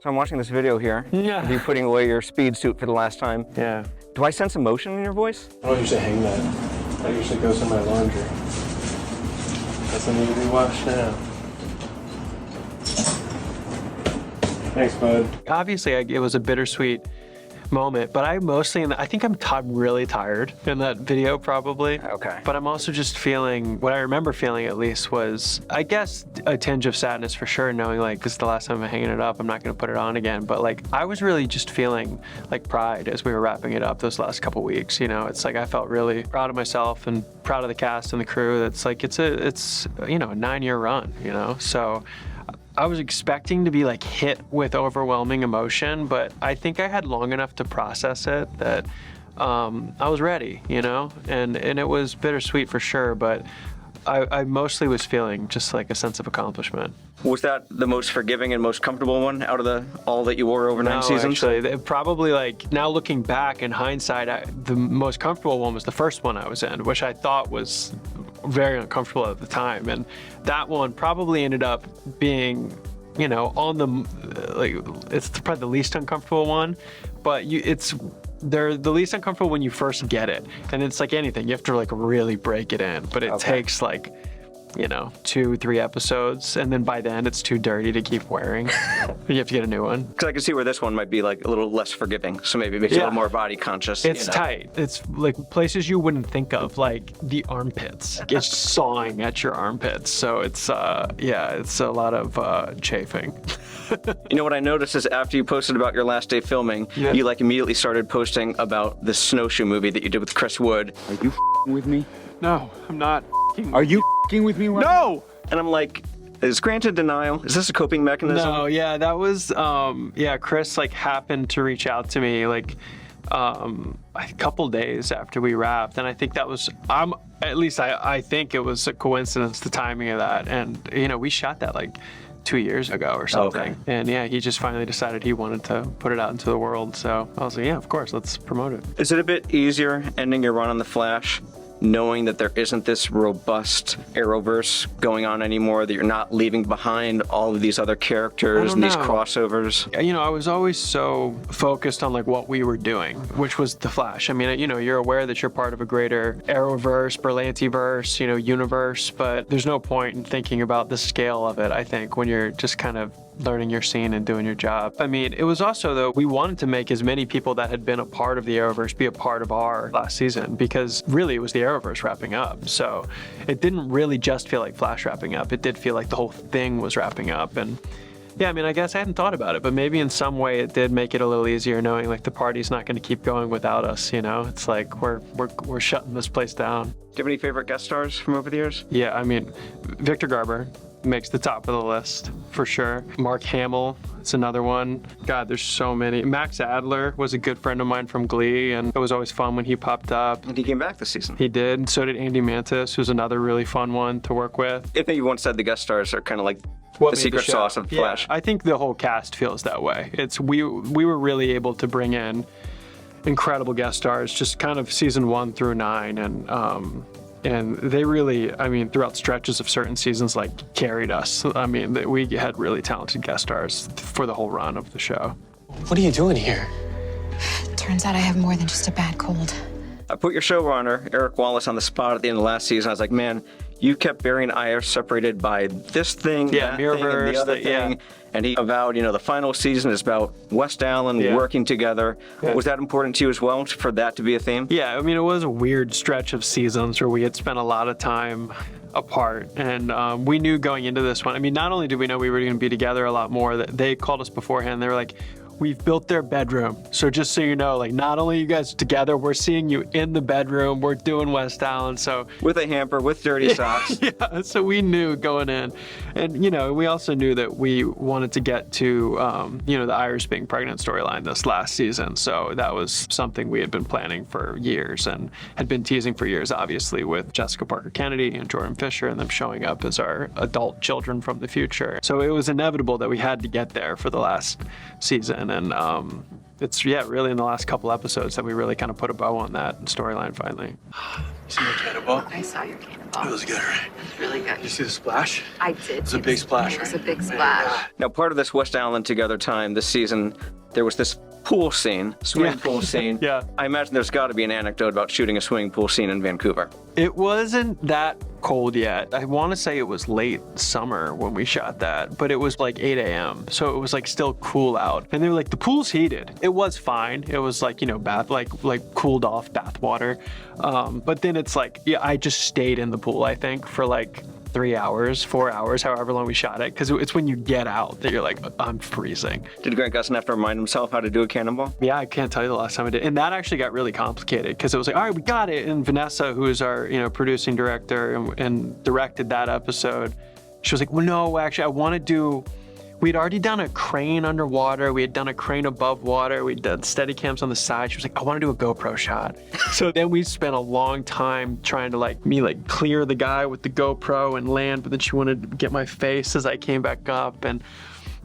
So I'm watching this video here. Yeah. Of you putting away your speed suit for the last time. Yeah. Do I sense emotion in your voice? I don't usually hang that. That usually goes in my laundry. Doesn't need to be washed now. Thanks, bud. Obviously, it was a bittersweet moment, but I think I'm really tired in that video probably. Okay. But I'm also just feeling, what I remember feeling at least was, I guess, a tinge of sadness for sure, knowing like this is the last time I'm hanging it up, I'm not going to put it on again. But like, I was really just feeling like pride as we were wrapping it up those last couple weeks. You know, it's like I felt really proud of myself and proud of the cast and the crew. That's like, it's a 9-year run, you know? So I was expecting to be like hit with overwhelming emotion, but I think I had long enough to process it that I was ready, you know, and it was bittersweet for sure, but I mostly was feeling just like a sense of accomplishment. Was that the most forgiving and most comfortable one out of all that you wore over 9 seasons? Actually, probably like now looking back in hindsight, the most comfortable one was the first one I was in, which I thought was very uncomfortable at the time. And that one probably ended up being, you know, on the, like, it's probably the least uncomfortable one, but they're the least uncomfortable when you first get it. And it's like anything, you have to like really break it in, but it takes like, you know, 2-3 episodes, and then by then it's too dirty to keep wearing. You have to get a new one. Because I can see where this one might be like a little less forgiving, so maybe it makes you a little more body conscious. It's tight. It's like places you wouldn't think of, like the armpits. It's sawing at your armpits. So it's it's a lot of chafing. You know what I noticed is after you posted about your last day filming, you like immediately started posting about the snowshoe movie that you did with Chris Wood. Are you with me? No, I'm not. Are you with me? No! And I'm like, is granted denial? Is this a coping mechanism? No, yeah, that was, Chris like happened to reach out to me like a couple days after we wrapped, and I think that was, I think it was a coincidence, the timing of that, and you know, we shot that like 2 years ago or something. Okay. And yeah, he just finally decided he wanted to put it out into the world, so I was like, yeah, of course, let's promote it. Is it a bit easier ending your run on The Flash, knowing that there isn't this robust Arrowverse going on anymore, that you're not leaving behind all of these other characters and these crossovers? You know, I was always so focused on like what we were doing, which was The Flash. I mean, you know, you're aware that you're part of a greater Arrowverse, Berlantiverse, you know, universe, but there's no point in thinking about the scale of it, I think, when you're just kind of learning your scene and doing your job. I mean, it was also, though, we wanted to make as many people that had been a part of the Arrowverse be a part of our last season, because really it was the Arrowverse wrapping up. So it didn't really just feel like Flash wrapping up. It did feel like the whole thing was wrapping up. And yeah, I mean, I guess I hadn't thought about it, but maybe in some way it did make it a little easier knowing like the party's not going to keep going without us, you know? It's like we're shutting this place down. Do you have any favorite guest stars from over the years? Yeah, I mean, Victor Garber makes the top of the list for sure. Mark Hamill is another one. God, there's so many. Max Adler was a good friend of mine from Glee, and it was always fun when he popped up. And he came back this season. He did. So did Andy Mantis, who's another really fun one to work with. I think you once said the guest stars are kind of like What the made secret show. sauce of Flash. I think the whole cast feels that way. It's we were really able to bring in incredible guest stars, just kind of season 1 through 9, and they really, I mean, throughout stretches of certain seasons, like carried us. I mean, we had really talented guest stars for the whole run of the show. What are you doing here? Turns out I have more than just a bad cold. I put your showrunner, Eric Wallace, on the spot at the end of last season. I was like, man, you kept Barry and I are separated by this thing, that thing, and the other thing. And he avowed, you know, the final season is about West Allen working together. Yeah. Was that important to you as well, for that to be a theme? Yeah, I mean, it was a weird stretch of seasons where we had spent a lot of time apart, and we knew going into this one, I mean, not only did we know we were going to be together a lot more, that they called us beforehand, they were like, we've built their bedroom. So just so you know, like, not only you guys together, we're seeing you in the bedroom, we're doing West Allen, so. With a hamper, with dirty socks. Yeah, so we knew going in. And, you know, we also knew that we wanted to get to, you know, the Iris being pregnant storyline this last season. So that was something we had been planning for years and had been teasing for years, obviously, with Jessica Parker Kennedy and Jordan Fisher and them showing up as our adult children from the future. So it was inevitable that we had to get there for the last season. And it's really in the last couple episodes that we really kind of put a bow on that storyline finally. You see my cannonball? I saw your cannonball. It was good, right? It was really good. You see the splash? I did. It was a big splash, It was a right? big splash. Now, part of this West Island Together time this season, there was this pool scene, swimming pool scene. Yeah. I imagine there's got to be an anecdote about shooting a swimming pool scene in Vancouver. It wasn't that cold yet. I want to say it was late summer when we shot that, but it was like 8 a.m. So it was like still cool out. And they were like, the pool's heated. It was fine. It was like, bath, like cooled off bath water. But then it's like, I just stayed in the pool, I think, for like 3 hours, 4 hours, however long we shot it. Because it's when you get out that you're like, I'm freezing. Did Grant Gustin have to remind himself how to do a cannonball? Yeah, I can't tell you the last time I did. And that actually got really complicated because it was like, all right, we got it. And Vanessa, who is our, producing director and directed that episode, she was like, well, no, actually, I want to do, we'd already done a crane underwater. We had done a crane above water. We'd done steady cams on the side. She was like, I want to do a GoPro shot. So then we spent a long time trying to clear the guy with the GoPro and land, but then she wanted to get my face as I came back up. And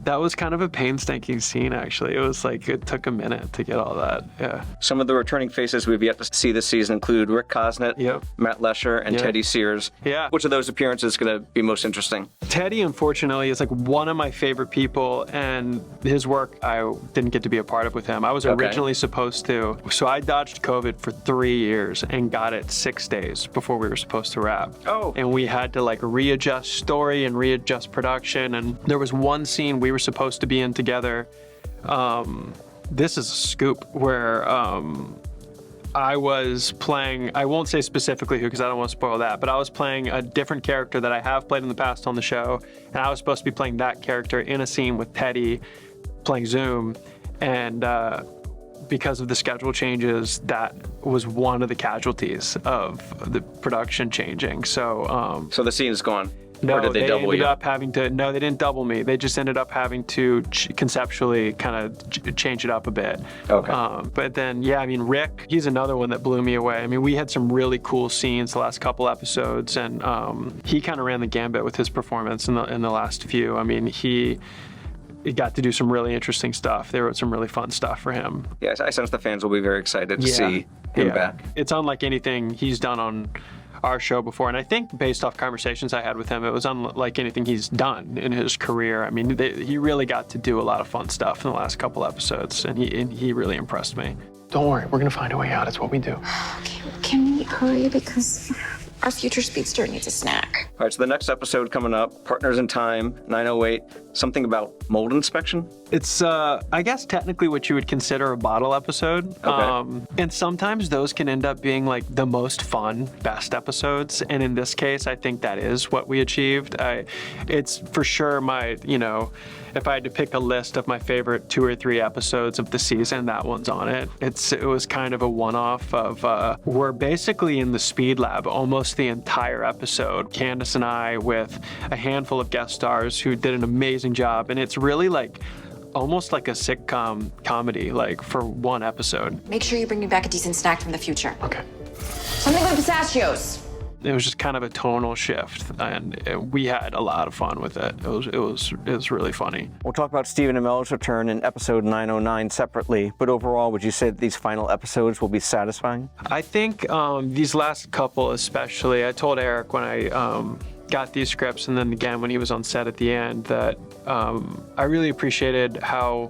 that was kind of a painstaking scene, actually. It was like, it took a minute to get all that. Yeah. Some of the returning faces we've yet to see this season include Rick Cosnett, Yep. Matt Lesher, and Yep. Teddy Sears. Yeah. Which of those appearances is going to be most interesting? Teddy, unfortunately, is like one of my favorite people, and his work I didn't get to be a part of with him. I was originally supposed to. So I dodged COVID for 3 years and got it 6 days before we were supposed to wrap. Oh. And we had to readjust story and readjust production. And there was one scene we were supposed to be in together. This is a scoop where I was playing, I won't say specifically who because I don't want to spoil that, but I was playing a different character that I have played in the past on the show, and I was supposed to be playing that character in a scene with Teddy playing Zoom, and because of the schedule changes, that was one of the casualties of the production changing. So So the scene is gone. no, or did they double ended you? up having to. No, they didn't double me. They just ended up having to conceptually kind of change it up a bit. Okay. But then, Rick, he's another one that blew me away. I mean, we had some really cool scenes the last couple episodes, and he kind of ran the gambit with his performance in the last few. I mean, he got to do some really interesting stuff. They wrote some really fun stuff for him. Yes, I sense the fans will be very excited to see him back. It's unlike anything he's done on our show before, and I think based off conversations I had with him, it was unlike anything he's done in his career. I mean, he really got to do a lot of fun stuff in the last couple episodes, and he really impressed me. Don't worry, we're gonna find a way out. It's what we do. Okay, can we hurry because our future speedster needs a snack. All right, so the next episode coming up, Partners in Time, 908, something about mold inspection? It's, I guess, technically what you would consider a bottle episode. Okay. And sometimes those can end up being like the most fun, best episodes. And in this case, I think that is what we achieved. It's for sure my, if I had to pick a list of my favorite 2 or 3 episodes of the season, that one's on it. It was kind of a one-off of, we're basically in the speed lab almost the entire episode. Candace and I with a handful of guest stars who did an amazing job. And it's really almost like a sitcom comedy, for one episode. Make sure you bring me back a decent snack from the future. Okay. Something with pistachios. It was just kind of a tonal shift, and we had a lot of fun with it. It was really funny. We'll talk about Stephen Amell's return in episode 909 separately, but overall, would you say that these final episodes will be satisfying? I think these last couple especially, I told Eric when I got these scripts, and then again when he was on set at the end, that I really appreciated how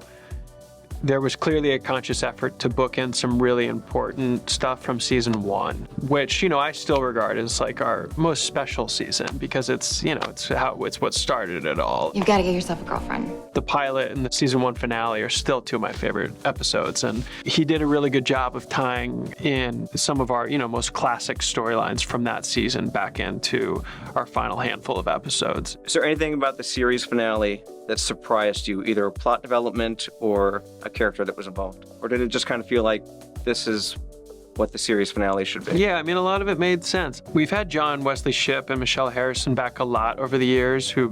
there was clearly a conscious effort to book in some really important stuff from season 1, which, I still regard as our most special season because it's what started it all. You've got to get yourself a girlfriend. The pilot and the season 1 finale are still 2 of my favorite episodes, and he did a really good job of tying in some of our, most classic storylines from that season back into our final handful of episodes. Is there anything about the series finale that surprised you, either plot development or a character that was involved? Or did it just kind of feel like this is what the series finale should be? Yeah, a lot of it made sense. We've had John Wesley Shipp and Michelle Harrison back a lot over the years who,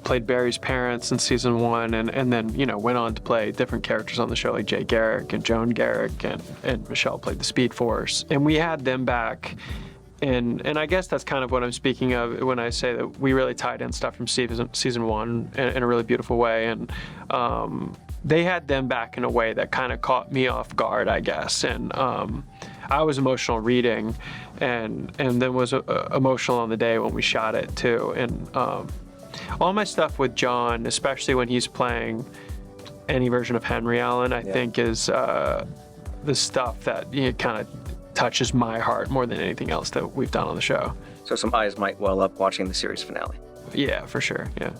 played Barry's parents in season 1 and then, went on to play different characters on the show like Jay Garrick and Joan Garrick and Michelle played the Speed Force. And we had them back. And I guess that's kind of what I'm speaking of when I say that we really tied in stuff from season 1 in a really beautiful way. And they had them back in a way that kind of caught me off guard, I guess. And I was emotional reading, and then was emotional on the day when we shot it too. And all my stuff with John, especially when he's playing any version of Henry Allen, I think is the stuff that kind of touches my heart more than anything else that we've done on the show. So some eyes might well up watching the series finale. Yeah, for sure. Yeah.